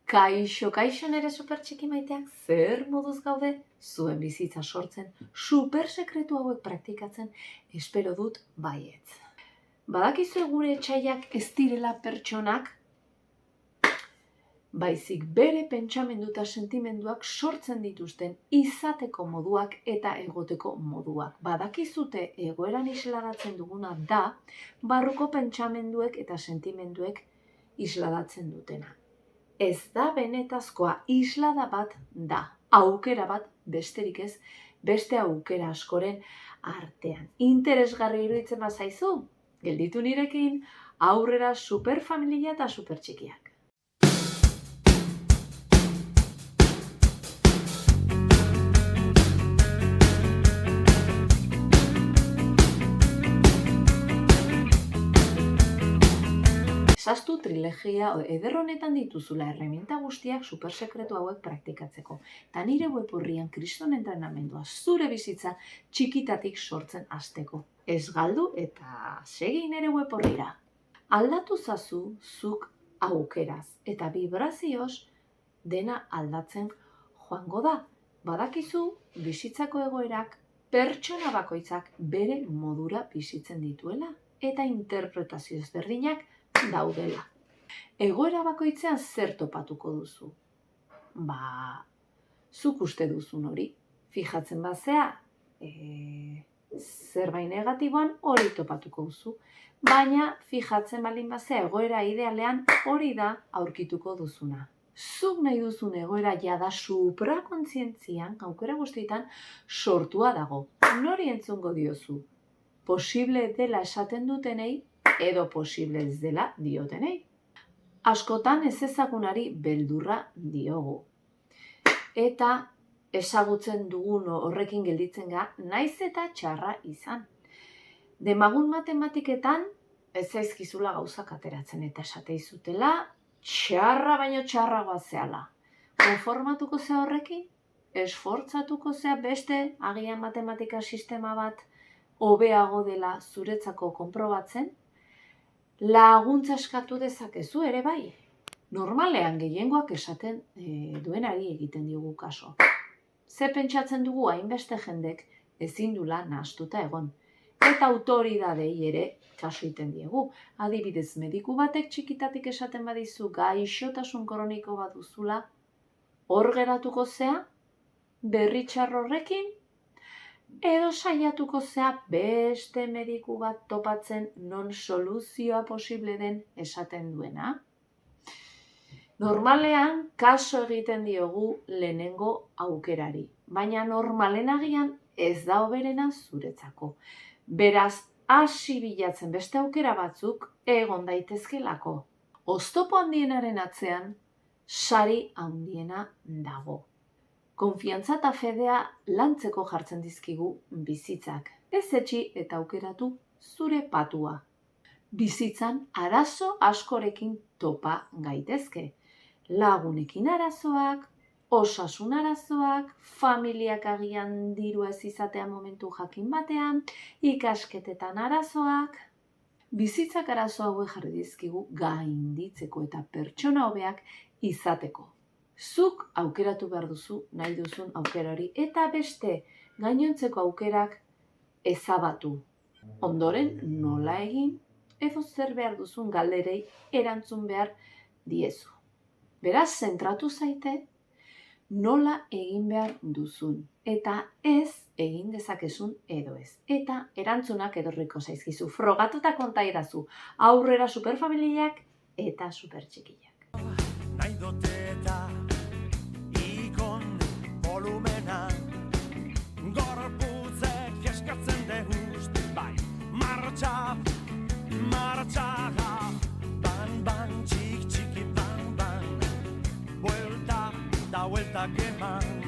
Kaixo, kaixo nere super txiki maiteak, zer moduz gaude zuen bizitza sortzen, super sekretu hauek praktikatzen, espero dut baietz. Badakizu gure etxaiak ez direla pertsonak, baizik bere pentsamendu eta sentimenduak sortzen dituzten izateko moduak eta egoteko moduak. Badakizute egoeran isladatzen duguna da, barruko pentsamenduek eta sentimenduek isladatzen dutena. Ez da benetazkoa, islada bat da, aukera bat besterik ez, beste aukera askoren artean. Interesgarri iruditzen bazaizu, gelditu nirekin, aurrera superfamilia eta supertxikiak. Zaztu trilegia eder honetan dituzula erreminta guztiak supersekretu hauek praktikatzeko. Ta nire web orrian kriston entrenamendua zure bizitza txikitatik sortzen hasteko. Ez galdu eta segi nire web orrira. Aldatu zazu zuk aukeraz eta vibrazioz dena aldatzen joango da. Badakizu bizitzako egoerak pertsona bakoitzak bere modura bizitzen dituela eta interpretazio ezberdinak daudela. Egoera bakoitzean zer topatuko duzu? Zuk uste duzun hori. Fijatzen bazea, zerbait negatiboan hori topatuko duzu. Baina fijatzen balin bazea egoera idealean hori da aurkituko duzuna. Zuk nahi duzun egoera jada suprakontzientzian, aukera guztietan sortua dago. Nori entzungo diozu? Posible dela esaten dutenei edo posible ez dela diotenei. Askotan ez ezagunari beldurra diogu. Eta ezagutzen dugun horrekin gelditzen ga, naiz eta txarra izan. Demagun matematiketan ez zaizkizula gauzak ateratzen eta esateizutela txarra baino txarragoa zehala. Konformatuko zea horrekin? Esfortzatuko zea beste agian matematika sistema bat hobeago dela zuretzako konprobatzen? Laguntza eskatu dezakezu ere bai. Normalean gehiengoak esaten duenari egiten diogu kaso. Ze pentsatzen dugu hainbeste jendek ezin dula nahastuta egon. Eta autoridadei ere kaso egiten diegu. Adibidez, mediku batek txikitatik esaten badizu gaixotasun kroniko bat duzula, hor geratuko zea, berri txar horrekin, edo saiatuko zea beste mediku bat topatzen non soluzioa posible den esaten duena. Normalean, kaso egiten diogu lehenengo aukerari, baina normalen agian ez da hoberena zuretzako. Beraz, hasi bilatzen beste aukera batzuk egon daitezkelako. Oztopo handienaren atzean, sari handiena dago. Konfiantza eta fedea lantzeko jartzen dizkigu bizitzak. Ez etxi eta aukeratu zure patua. Bizitzan arazo askorekin topa gaitezke. Lagunekin arazoak, osasun arazoak, familiak agian diru ez izatea momentu jakin batean, ikasketetan arazoak. Bizitzak arazo hauek jarri dizkigu gainditzeko eta pertsona hobeak izateko. Zuk aukeratu behar duzu nahi duzun aukera hori eta beste gainontzeko aukerak ezabatu. Ondoren nola egin edo zer behar duzun galderei erantzun behar diezu. Beraz, zentratu zaite nola egin behar duzun eta ez egin dezakezun edo ez. Eta erantzunak edorriko zaizkizu. Frogatuta konta idazu. Aurrera superfamiliak eta supertxikiak. Nahi dote eta ikon volumena gorputzek eskatzen dehust bai martxa, ban, ban, txiki, ban, ban buelta da bueltak eman